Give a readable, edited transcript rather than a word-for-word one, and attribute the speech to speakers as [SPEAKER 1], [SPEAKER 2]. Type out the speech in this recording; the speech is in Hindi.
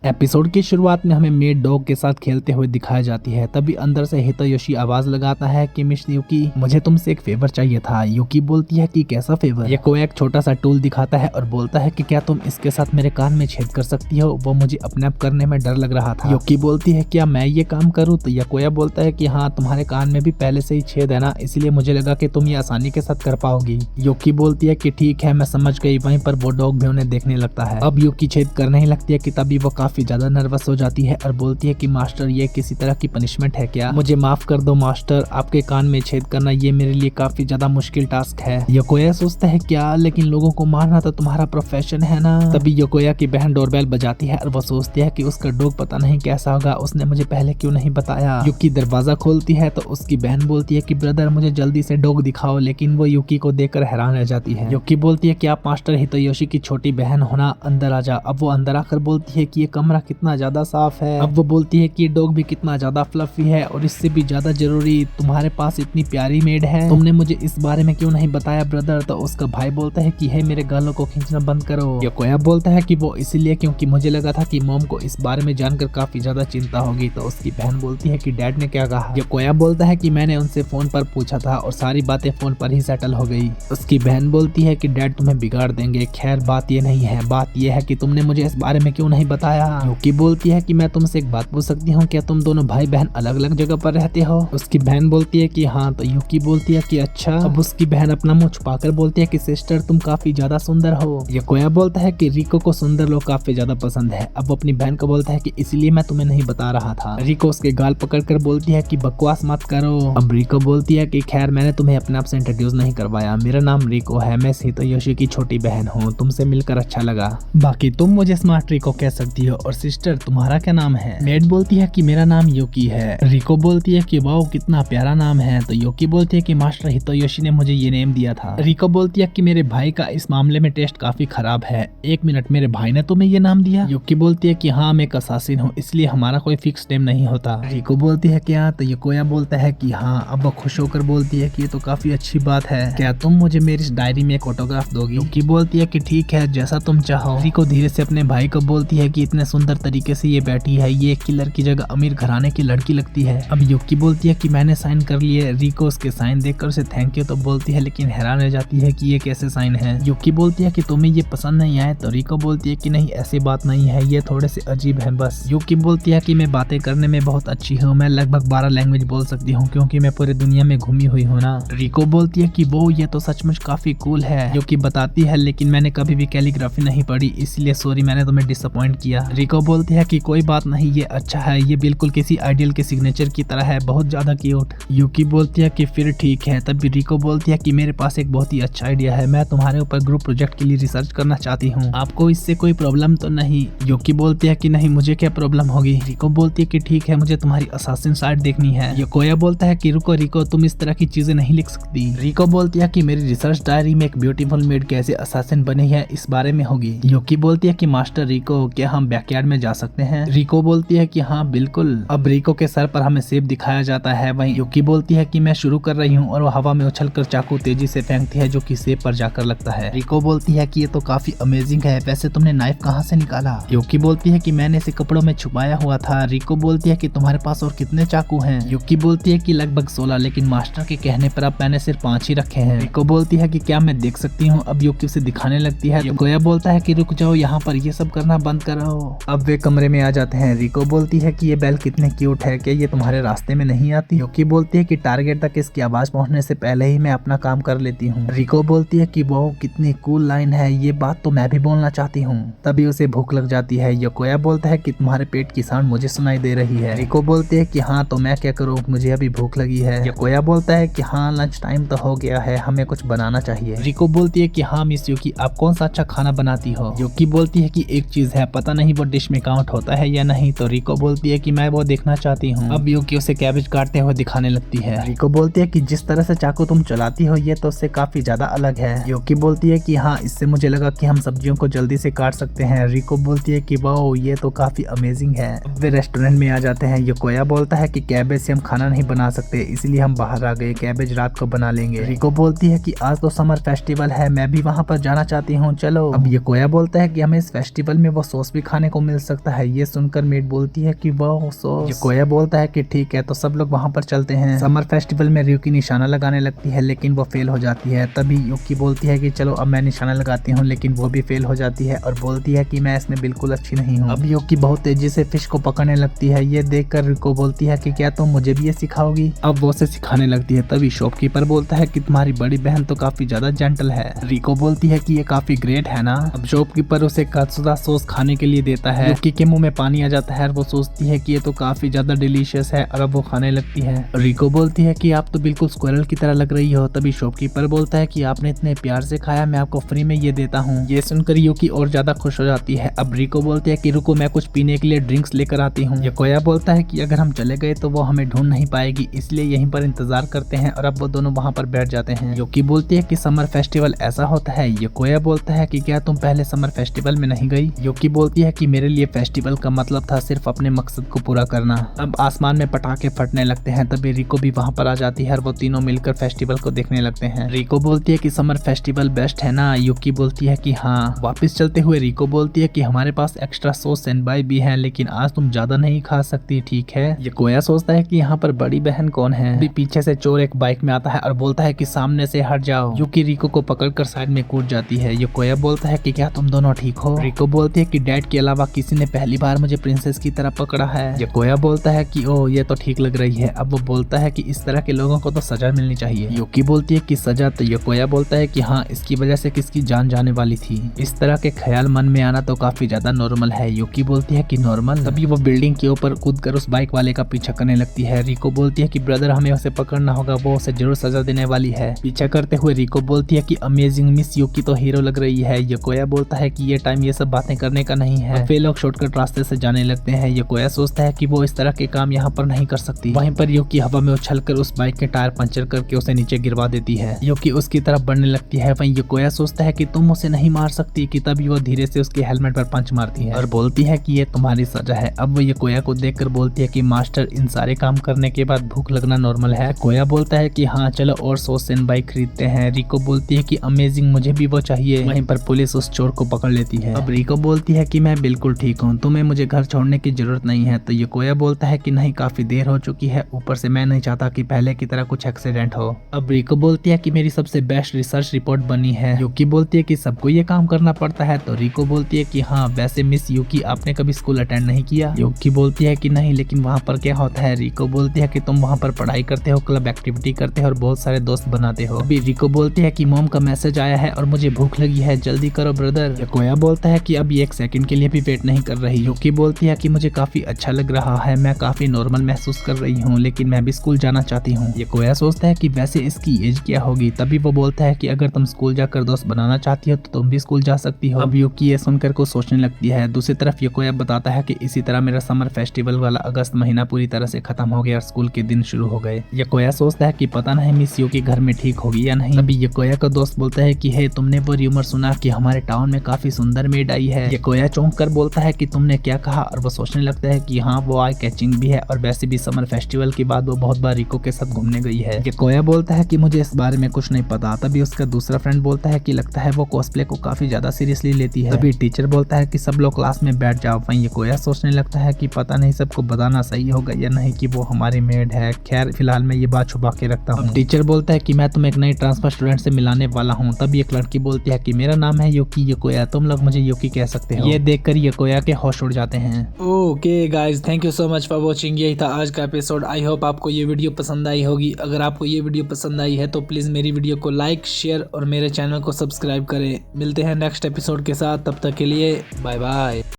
[SPEAKER 1] एपिसोड की शुरुआत में हमें मेड डॉग के साथ खेलते हुए दिखाई जाती है। तभी अंदर से हितोयोशी आवाज लगाता है कि मिस यूकी, मुझे तुमसे एक फेवर चाहिए था। यूकी बोलती है कि कैसा फेवर। ये एक छोटा सा टूल दिखाता है और बोलता है कि क्या तुम इसके साथ मेरे कान में छेद कर सकती हो। वो मुझे अपने आप करने में डर लग रहा था। यूकी बोलती है क्या मैं ये काम करूँ, तो यकोया बोलता है कि हाँ, तुम्हारे कान में भी पहले से ही छेद है ना, इसलिए मुझे लगा कि तुम ये आसानी के साथ कर पाओगी। यूकी बोलती है कि ठीक है, मैं समझ गई। वहीं पर वो डॉग भी उन्हें देखने लगता है। अब यूकी छेद करने ही लगती है कि तभी वो काफी ज्यादा नर्वस हो जाती है और बोलती है कि मास्टर, ये किसी तरह की पनिशमेंट है क्या? मुझे माफ कर दो मास्टर, आपके कान में छेद करना ये मेरे लिए काफी ज्यादा मुश्किल टास्क है। यकोया सोचता है क्या, लेकिन लोगों को मारना तो तुम्हारा प्रोफेशन है ना। तभी यकोया की बहन डोरबेल बजाती है और वो सोचती है कि उसका डॉग पता नहीं कैसा होगा, उसने मुझे पहले क्यों नहीं बताया। यूकी दरवाजा खोलती है तो उसकी बहन बोलती है कि ब्रदर, मुझे जल्दी से डॉग दिखाओ, लेकिन वो यूकी को देखकर हैरान रह जाती है। यूकी बोलती है कि आप मास्टर हितोयोशी की छोटी बहन हो ना, अंदर आ जा। अब वो अंदर आकर बोलती है कि ये कमरा कितना ज्यादा साफ है। अब वो बोलती है कि डॉग भी कितना ज्यादा फ्लफी है, और इससे भी ज्यादा जरूरी, तुम्हारे पास इतनी प्यारी मेड है, तुमने मुझे इस बारे में क्यों नहीं बताया ब्रदर। तो उसका भाई बोलता है कि हे, मेरे गालों को खींचना बंद करो। यकोया बोलता है कि वो इसलिए क्योंकि मुझे लगा था कि मॉम को इस बारे में जानकर काफी ज्यादा चिंता होगी। तो उसकी बहन बोलती है कि डैड ने क्या कहा। यकोया बोलता है कि मैंने उनसे फोन पर पूछा था और सारी बातें फोन पर ही सेटल हो गई। उसकी बहन बोलती है कि डैड तुम्हें बिगाड़ देंगे। खैर, बात ये नहीं है, बात ये है कि तुमने मुझे इस बारे में क्यों नहीं बताया। यूकी बोलती है कि मैं तुमसे एक बात पूछ सकती हूँ, क्या तुम दोनों भाई बहन अलग अलग जगह पर रहते हो। उसकी बहन बोलती है कि हाँ। तो यूकी बोलती है कि अच्छा। अब उसकी बहन अपना मुंह छुपाकर बोलती है कि सिस्टर, तुम काफी ज्यादा सुंदर हो। यकोया बोलता है कि रिको को सुंदर लोग काफी ज्यादा पसंद है। अब अपनी बहन को बोलता है कि इसलिए मैं तुम्हें नहीं बता रहा था। रिको उसके गाल पकड़कर बोलती है कि बकवास मत करो। अब रिको बोलती है कि खैर, मैंने तुम्हें अपने आप से इंट्रोड्यूस नहीं करवाया, मेरा नाम रिको है, मैं हितोयोशी की छोटी बहन हूँ, तुमसे मिलकर अच्छा लगा। बाकी तुम मुझे स्मार्ट रिको कह सकती हो। और सिस्टर, तुम्हारा क्या नाम है? मेड बोलती है कि मेरा नाम यूकी है। रिको बोलती है कि वाओ, कितना प्यारा नाम है। तो यूकी बोलती है कि मास्टर हितोयोशी ने मुझे ये नेम दिया था। रिको बोलती है कि मेरे भाई का इस मामले में टेस्ट काफी खराब है। एक मिनट, मेरे भाई ने तुम्हें ये नाम दिया? यूकी बोलती है कि हाँ, मैं एक असासिन हूँ, इसलिए हमारा कोई फिक्स नेम नहीं होता। रिको बोलती है क्या? तो यकोया बोलता है कि हाँ। अब वो खुश होकर बोलती है कि ये तो काफी अच्छी बात है, क्या तुम मुझे मेरी इस डायरी में एक ऑटोग्राफ दोगी? यूकी बोलती है कि ठीक है, जैसा तुम चाहो। रिको धीरे से अपने भाई को बोलती है कि इतने सुंदर तरीके से ये बैठी है, ये किलर की जगह अमीर घराने की लड़की लगती है। अब यूकी बोलती है कि मैंने साइन कर लिए। रिको उसके साइन देखकर उसे थैंक यू तो बोलती है, लेकिन हैरान रह जाती है कि ये कैसे साइन है। यूकी बोलती है कि तुम्हें ये पसंद नहीं आए। तो रिको बोलती है कि नहीं, ऐसी बात नहीं है, ये थोड़े से अजीब है बस। यूकी बोलती है कि मैं बातें करने में बहुत अच्छी हूँ, मैं लगभग 12 लैंग्वेज बोल सकती हूँ, क्योंकि मैं पूरी दुनिया में घूमी हुई हूँ ना। रिको बोलती है कि वो, ये तो सचमुच काफी कूल है। यूकी बताती है, लेकिन मैंने कभी भी कैलीग्राफी नहीं पढ़ी, इसलिए सॉरी, मैंने तुम्हें डिसअपॉइंट किया। रिको बोलती है कि कोई बात नहीं, ये अच्छा है, ये बिल्कुल किसी आइडियल के सिग्नेचर की तरह है, बहुत ज्यादा क्यूट। यूकी बोलती है कि फिर ठीक है। तब रिको बोलती है कि मेरे पास एक बहुत ही अच्छा आइडिया है, मैं तुम्हारे ऊपर ग्रुप प्रोजेक्ट के लिए रिसर्च करना चाहती हूँ, आपको इससे कोई प्रॉब्लम तो नहीं? यूकी बोलती है कि नहीं, मुझे क्या प्रॉब्लम होगी। रिको बोलती है कि ठीक है, मुझे तुम्हारी असासिन साइड देखनी है। यकोया बोलता है कि रुको रिको, तुम इस तरह की चीजें नहीं लिख सकती। रिको बोलती है कि मेरी रिसर्च डायरी में एक ब्यूटीफुल मेड कैसे असासिन बनी है, इस बारे में होगी। यूकी बोलती है कि मास्टर रिको, क्या हम बैकयार्ड में जा सकते हैं? रिको बोलती है कि हाँ बिल्कुल। अब रिको के सर पर हमें सेब दिखाया जाता है। वहीं यूकी बोलती है कि मैं शुरू कर रही हूँ, और वो हवा में उछलकर चाकू तेजी से फेंकती है, जो कि सेब पर जाकर लगता है। रिको बोलती है कि ये तो काफी अमेजिंग है, वैसे तुमने नाइफ कहाँ से निकाला? यूकी बोलती है कि मैंने इसे कपड़ों में छुपाया हुआ था। रिको बोलती है कि तुम्हारे पास और कितने चाकू हैं? यूकी बोलती है कि लगभग 16, लेकिन मास्टर के कहने पर अब मैंने सिर्फ 5 ही रखे हैं। रिको बोलती है कि क्या मैं देख सकती हूँ? अब यूकी उसे दिखाने लगती है। यकोया बोलता है कि रुक जाओ, यहाँ पर ये सब करना बंद करो। अब वे कमरे में आ जाते हैं। रिको बोलती है कि ये बेल कितने क्यूट है, क्या ये तुम्हारे रास्ते में नहीं आती? यूकी बोलती है कि टारगेट तक इसकी आवाज पहुंचने से पहले ही मैं अपना काम कर लेती हूँ। रिको बोलती है कि वो कितनी कूल लाइन है, ये बात तो मैं भी बोलना चाहती हूँ। तभी उसे भूख लग जाती है। यकोया बोलता है कि तुम्हारे पेट की साउंड मुझे सुनाई दे रही है। रिको बोलती है कि हाँ, तो मैं क्या करूँ, मुझे अभी भूख लगी है। यकोया बोलता है कि हाँ, लंच टाइम तो हो गया है, हमें कुछ बनाना चाहिए। रिको बोलती है कि हाँ मिस यूकी, आप कौन सा अच्छा खाना बनाती हो? यूकी बोलती है कि एक चीज है, पता नहीं वो डिश में काउंट होता है या नहीं। तो रिको बोलती है कि मैं वो देखना चाहती हूँ। अब यूकी उसे कैबेज काटते हुए दिखाने लगती है। रिको बोलती है कि जिस तरह से चाकू तुम चलाती हो, ये तो उससे काफी ज्यादा अलग है। यूकी बोलती है कि हाँ, इससे मुझे लगा कि हम सब्जियों को जल्दी से काट सकते हैं। रिको बोलती है कि वाओ, ये तो काफी अमेजिंग है। वे रेस्टोरेंट में आ जाते हैं। यकोया बोलता है कि कैबेज से हम खाना नहीं बना सकते, इसलिए हम बाहर आ गए, कैबेज रात को बना लेंगे। रिको बोलती है कि आज तो समर फेस्टिवल है, मैं भी वहाँ पर जाना चाहती हूँ, चलो। अब यकोया बोलता है कि हमें इस फेस्टिवल में वो सॉस भी खाने देखने को मिल सकता है। ये सुनकर मेड बोलती है कि वाह सॉस। यकोया बोलता है कि ठीक है तो सब लोग वहाँ पर चलते हैं। समर फेस्टिवल में रियुकी निशाना लगाने लगती है लेकिन वो फेल हो जाती है। तभी युकी बोलती है कि चलो अब मैं निशाना लगाती हूँ, लेकिन वो भी फेल हो जाती है और बोलती है कि मैं इसमें बिल्कुल अच्छी नहीं हूँ। अब युकी बहुत तेजी से फिश को पकड़ने लगती है। ये देखकर रिको बोलती है कि क्या तुम मुझे भी ये सिखाओगी। अब वो उसे सिखाने लगती है। तभी शॉपकीपर बोलता है कि तुम्हारी बड़ी बहन तो काफी ज्यादा जेंटल है। रिको बोलती है कि ये काफी ग्रेट है ना। अब शॉपकीपर उसे कात्सुदा सॉस खाने के लिए देता है। युकी के मुंह में पानी आ जाता है और वो सोचती है कि ये तो काफी ज्यादा डिलीशियस है और अब वो खाने लगती है। रिको बोलती है कि आप तो बिल्कुल स्क्वायरल की तरह लग रही हो। तभी शॉपकीपर बोलता है कि आपने इतने प्यार से खाया, मैं आपको फ्री में ये देता हूँ। ये सुनकर युकी और ज्यादा खुश हो जाती है। अब रिको बोलती है कि रुको मैं कुछ पीने के लिए ड्रिंक्स लेकर आती हूँ। यकोया बोलता है कि अगर हम चले गए तो वो हमें ढूंढ नहीं पाएगी, इसलिए यहीं पर इंतजार करते हैं और अब वो दोनों वहाँ पर बैठ जाते हैं। युकी बोलती है कि समर फेस्टिवल ऐसा होता है। यकोया बोलता है कि क्या तुम पहले समर फेस्टिवल में नहीं गई। युकी बोलती है कि मेरे लिए फेस्टिवल का मतलब था सिर्फ अपने मकसद को पूरा करना। अब आसमान में पटाखे फटने लगते हैं। तभी रिको भी वहाँ पर आ जाती है और वो तीनों मिलकर फेस्टिवल को देखने लगते हैं। रिको बोलती है कि समर फेस्टिवल बेस्ट है ना। युकी बोलती है कि हाँ। वापस चलते हुए रिको बोलती है कि हमारे पास एक्स्ट्रा सॉस सेंबाई भी है, लेकिन आज तुम ज्यादा नहीं खा सकती, ठीक है। यकोया सोचता है कि यहाँ पर बड़ी बहन कौन है। अभी पीछे से चोर एक बाइक में आता है और बोलता है कि सामने से हट जाओ। युकी रिको को पकड़कर साइड में कूद जाती है। यकोया बोलता है कि क्या तुम दोनों ठीक हो। रिको बोलती है कि डैड के अलावा किसी ने पहली बार मुझे प्रिंसेस की तरह पकड़ा है। यकोया बोलता है कि ओह ये तो ठीक लग रही है। अब वो बोलता है कि इस तरह के लोगों को तो सजा मिलनी चाहिए। युकी बोलती है कि सजा, तो यकोया बोलता है कि हाँ, इसकी वजह से किसकी जान जाने वाली थी। इस तरह के ख्याल मन में आना तो काफी ज्यादा नॉर्मल है। युकी बोलती है कि नॉर्मल। तभी वो बिल्डिंग के ऊपर कूदकर उस बाइक वाले का पीछा करने लगती है। रिको बोलती है कि ब्रदर हमें उसे पकड़ना होगा, वो उसे जरूर सजा देने वाली है। पीछा करते हुए रिको बोलती है कि अमेजिंग मिस युकी तो हीरो लग रही है। यकोया बोलता है कि ये टाइम ये सब बातें करने का नहीं है। वे लोग शॉर्टकट रास्ते से जाने लगते हैं। यकोया सोचता है कि वो इस तरह के काम यहाँ पर नहीं कर सकती। वहीं पर युकी हवा में उछलकर उस बाइक के टायर पंचर करके उसे नीचे गिरवा देती है। युकी उसकी तरफ बढ़ने लगती है। वहीं यकोया सोचता है कि तुम उसे नहीं मार सकती, कि तभी वो धीरे से उसके हेलमेट पर पंच मारती है और बोलती है कि ये तुम्हारी सजा है। अब वो यकोया को देखकर बोलती है कि मास्टर, इन सारे काम करने के बाद भूख लगना नॉर्मल है। कोया बोलता है कि हाँ चलो और सॉस सेंबाई खरीदते हैं। रिको बोलती है कि अमेजिंग, मुझे भी वो चाहिए। वहीं पर पुलिस उस चोर को पकड़ लेती है। अब रिको बोलती है कि मैं बिल्कुल ठीक हूँ, तुम्हें मुझे घर छोड़ने की जरूरत नहीं है। तो यकोया बोलता है कि नहीं, काफी देर हो चुकी है, ऊपर से मैं नहीं चाहता कि पहले की तरह कुछ एक्सीडेंट हो। अब रिको बोलती है कि मेरी सबसे बेस्ट रिसर्च रिपोर्ट बनी है। युकी बोलती है कि सबको ये काम करना पड़ता है। तो रिको बोलती है कि हाँ, वैसे मिस युकी आपने कभी स्कूल अटेंड नहीं किया। युकी बोलती है कि नहीं, लेकिन वहाँ पर क्या होता है। रिको बोलती है कि तुम वहाँ पर पढ़ाई करते हो, क्लब एक्टिविटी करते हो और बहुत सारे दोस्त बनाते हो। अभी रिको बोलती है कि मॉम का मैसेज आया है और मुझे भूख लगी है, जल्दी करो ब्रदर। यकोया बोलता है कि अब 1 सेकंड के लिए भी वेट नहीं कर रही। युकी बोलती है कि मुझे काफी अच्छा लग रहा है, मैं काफी नॉर्मल महसूस कर रही हूँ, लेकिन मैं भी स्कूल जाना चाहती हूँ। यकोया सोचता है कि वैसे इसकी एज क्या होगी। तभी वो बोलता है कि अगर तुम स्कूल जाकर दोस्त बनाना चाहती हो तो तुम भी स्कूल जा सकती हो। अब युकी ये सुनकर को सोचने लगती है। दूसरी तरफ यकोया बताता है कि इसी तरह मेरा समर फेस्टिवल वाला अगस्त महीना पूरी तरह से खत्म हो गया और स्कूल के दिन शुरू हो गए। यकोया सोचता है कि पता नहीं मिस युकी घर में ठीक होगी या नहीं। अभी यकोया का दोस्त बोलता है कि हे, तुमने वो र्यूमर सुना कि हमारे टाउन में काफी सुंदर मेड आई है। यकोया चौंक कर बोलता है कि तुमने क्या कहा, और वो सोचने लगता है कि हाँ, वो आई कैचिंग भी है और वैसे भी समर फेस्टिवल के बाद वो बहुत बार रिको के साथ घूमने गई है। यकोया बोलता है कि मुझे इस बारे में कुछ नहीं पता। तभी उसका दूसरा फ्रेंड बोलता है कि लगता है वो कॉस्प्ले को काफी ज्यादा सीरियसली लेती है। तभी टीचर बोलता है कि सब लोग क्लास में बैठ जाओ। वहीं यकोया सोचने लगता है कि पता नहीं सबको बताना सही होगा या नहीं कि वो हमारी मेड है। खैर फिलहाल मैं ये बात छुपा के रखता हूँ। टीचर बोलता है कि मैं तुम्हें एक नई ट्रांसफर स्टूडेंट से मिलाने वाला हूँ। तब एक लड़की बोलती है कि मेरा नाम है युकी यकोया, तुम लोग मुझे युकी कह सकते हो। ये देखकर यकोया के होश उड़ जाते हैं। Okay guys, thank you so much for watching. यही था आज का एपिसोड। आई होप आपको ये वीडियो पसंद आई होगी। अगर आपको ये वीडियो पसंद आई है तो प्लीज मेरी वीडियो को लाइक, शेयर और मेरे चैनल को सब्सक्राइब करें। मिलते हैं नेक्स्ट एपिसोड के साथ, तब तक के लिए बाय बाय।